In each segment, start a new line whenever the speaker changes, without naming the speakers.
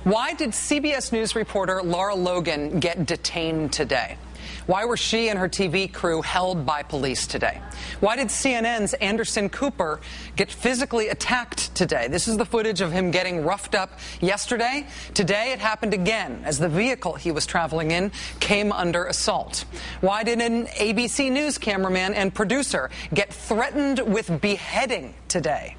Why did CBS News reporter Lara Logan get detained today? Why were she and her TV crew held by police today? Why did CNN's Anderson Cooper get physically attacked today? This is the footage of him getting roughed up yesterday. Today it happened again as the vehicle he was traveling in came under assault. Why did an ABC News cameraman and producer get threatened with beheading today?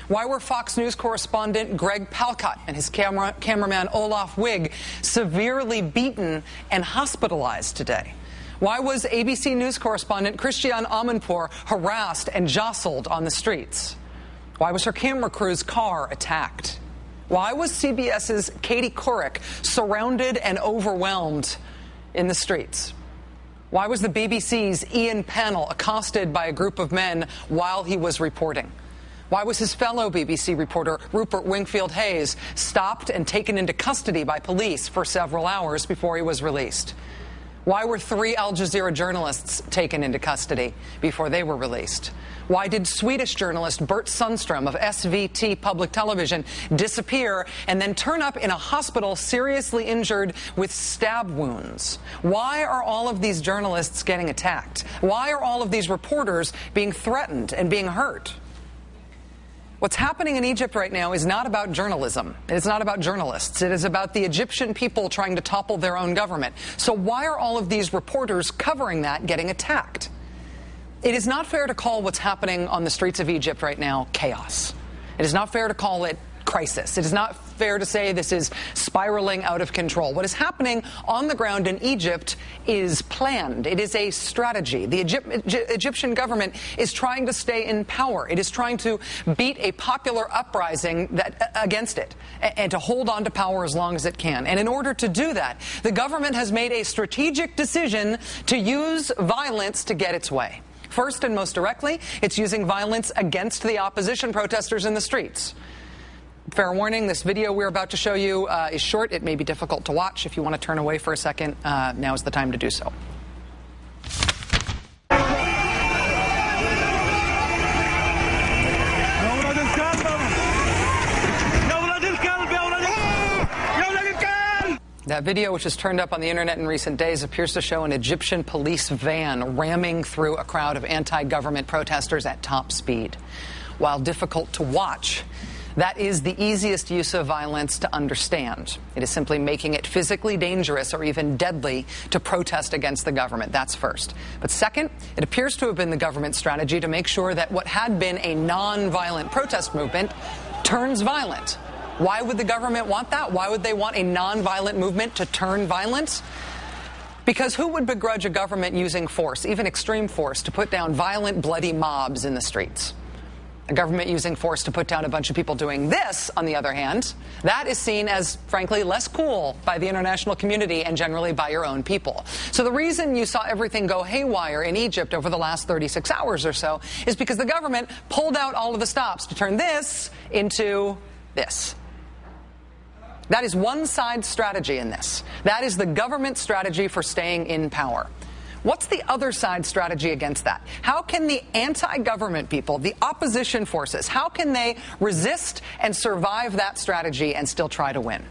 Why were Fox News correspondent Greg Palkot and his cameraman Olaf Wigg severely beaten and hospitalized today? Why was ABC News correspondent Christiane Amanpour harassed and jostled on the streets? Why was her camera crew's car attacked? Why was CBS's Katie Couric surrounded and overwhelmed in the streets? Why was the BBC's Ian Pannell accosted by a group of men while he was reporting? Why was his fellow BBC reporter Rupert Wingfield-Hayes stopped and taken into custody by police for several hours before he was released? Why were 3 Al Jazeera journalists taken into custody before they were released? Why did Swedish journalist Bert Sundström of SVT Public Television disappear and then turn up in a hospital seriously injured with stab wounds? Why are all of these journalists getting attacked? Why are all of these reporters being threatened and being hurt? What's happening in Egypt right now is not about journalism. It's not about journalists. It is about the Egyptian people trying to topple their own government. So why are all of these reporters covering that getting attacked? It is not fair to call what's happening on the streets of Egypt right now chaos. It is not fair to call it crisis. It is not fair to say this is spiraling out of control. What is happening on the ground in Egypt is planned. It is a strategy. The Egyptian government is trying to stay in power. It is trying to beat a popular uprising against it and to hold on to power as long as it can. And in order to do that, the government has made a strategic decision to use violence to get its way. First and most directly, it's using violence against the opposition protesters in the streets. Fair warning, this video we're about to show you is short. It may be difficult to watch. If you want to turn away for a second, now is the time to do so. That video, which has turned up on the internet in recent days, appears to show an Egyptian police van ramming through a crowd of anti-government protesters at top speed. While difficult to watch, that is the easiest use of violence to understand. It is simply making it physically dangerous or even deadly to protest against the government. That's first. But second, it appears to have been the government's strategy to make sure that what had been a non-violent protest movement turns violent. Why would the government want that? Why would they want a non-violent movement to turn violent? Because who would begrudge a government using force, even extreme force, to put down violent, bloody mobs in the streets? A government using force to put down a bunch of people doing this, on the other hand, that is seen as, frankly, less cool by the international community and generally by your own people. So the reason you saw everything go haywire in Egypt over the last 36 hours or so is because the government pulled out all of the stops to turn this into this. That is one side strategy in this. That is the government strategy for staying in power. What's the other side strategy against that? How can the anti-government people, the opposition forces, how can they resist and survive that strategy and still try to win?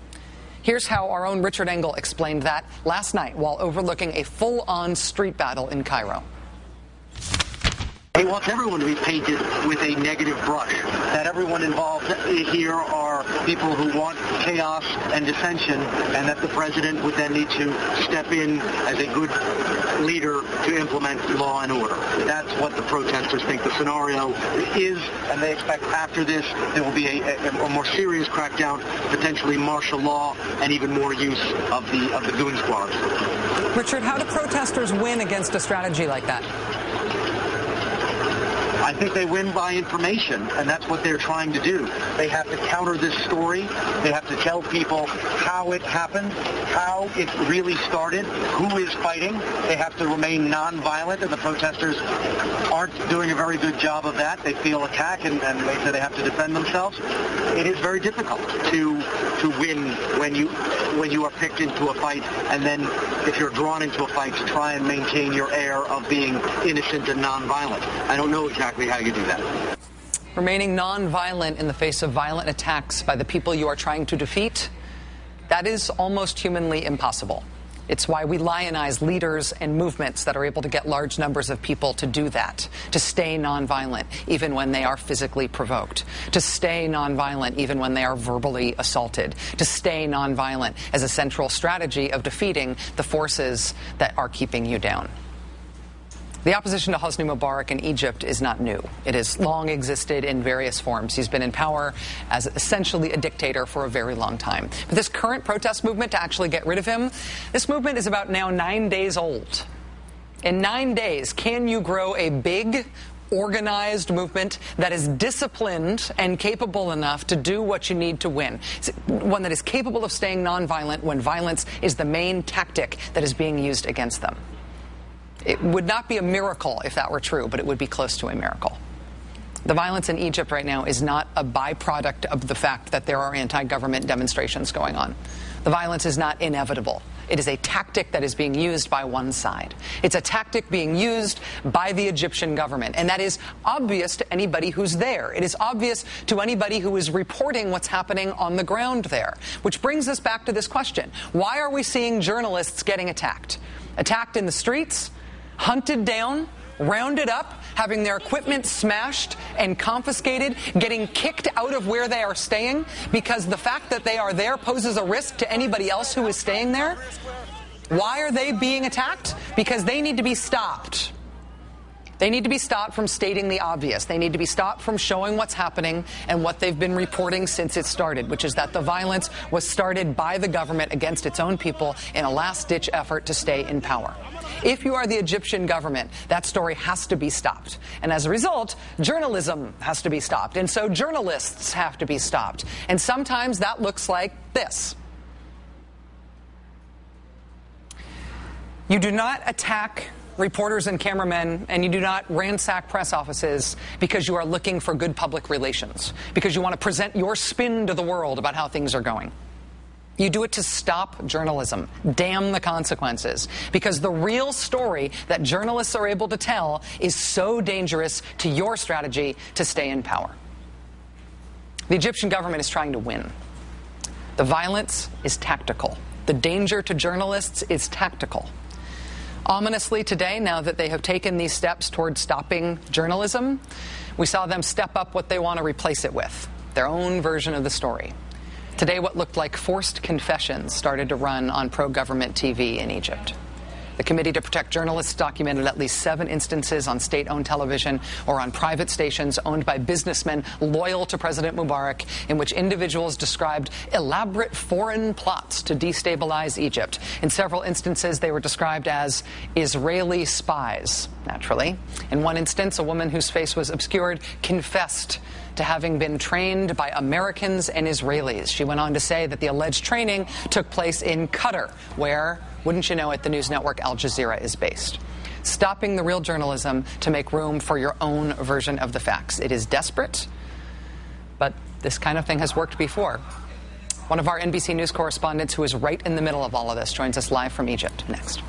Here's how our own Richard Engel explained that last night while overlooking a full-on street battle in Cairo.
He wants everyone to be painted with a negative brush, that everyone involved here are people who want chaos and dissension, and that the president would then need to step in as a good leader to implement law and order. That's what the protesters think the scenario is, and they expect after this there will be a more serious crackdown, potentially martial law, and even more use of the goon squads.
Richard, how do protesters win against a strategy like that?
I think they win by information, and that's what they're trying to do. They have to counter this story. They have to tell people how it happened, how it really started, who is fighting. They have to remain nonviolent, and the protesters aren't doing a very good job of that. They feel attacked, and they say they have to defend themselves. It is very difficult to win when you are picked into a fight, and then if you're drawn into a fight, to try and maintain your air of being innocent and nonviolent. I don't know exactly how you do that.
Remaining non-violent in the face of violent attacks by the people you are trying to defeat? That is almost humanly impossible. It's why we lionize leaders and movements that are able to get large numbers of people to do that, to stay nonviolent even when they are physically provoked, to stay nonviolent even when they are verbally assaulted, to stay nonviolent as a central strategy of defeating the forces that are keeping you down. The opposition to Hosni Mubarak in Egypt is not new. It has long existed in various forms. He's been in power as essentially a dictator for a very long time. But this current protest movement to actually get rid of him, this movement is about now 9 days old. In 9 days, can you grow a big, organized movement that is disciplined and capable enough to do what you need to win? One that is capable of staying nonviolent when violence is the main tactic that is being used against them. It would not be a miracle if that were true, but it would be close to a miracle. The violence in Egypt right now is not a byproduct of the fact that there are anti-government demonstrations going on. The violence is not inevitable. It is a tactic that is being used by one side. It's a tactic being used by the Egyptian government, and that is obvious to anybody who's there. It is obvious to anybody who is reporting what's happening on the ground there. Which brings us back to this question. Why are we seeing journalists getting attacked? Attacked in the streets? Hunted down, rounded up, having their equipment smashed and confiscated, getting kicked out of where they are staying because the fact that they are there poses a risk to anybody else who is staying there? Why are they being attacked? Because they need to be stopped. They need to be stopped from stating the obvious. They need to be stopped from showing what's happening and what they've been reporting since it started, which is that the violence was started by the government against its own people in a last-ditch effort to stay in power. If you are the Egyptian government, that story has to be stopped. And as a result, journalism has to be stopped. And so journalists have to be stopped. And sometimes that looks like this. You do not attack reporters and cameramen, and you do not ransack press offices because you are looking for good public relations, because you want to present your spin to the world about how things are going. You do it to stop journalism. Damn the consequences. Because the real story that journalists are able to tell is so dangerous to your strategy to stay in power. The Egyptian government is trying to win. The violence is tactical. The danger to journalists is tactical. Ominously today, now that they have taken these steps towards stopping journalism, we saw them step up what they want to replace it with, their own version of the story. Today, what looked like forced confessions started to run on pro-government TV in Egypt. The Committee to Protect Journalists documented at least 7 instances on state-owned television or on private stations owned by businessmen loyal to President Mubarak, in which individuals described elaborate foreign plots to destabilize Egypt. In several instances, they were described as Israeli spies, naturally. In one instance, a woman whose face was obscured confessed to having been trained by Americans and Israelis. She went on to say that the alleged training took place in Qatar, where, wouldn't you know it, the news network Al Jazeera is based. Stopping the real journalism to make room for your own version of the facts. It is desperate, but this kind of thing has worked before. One of our NBC News correspondents who is right in the middle of all of this joins us live from Egypt next.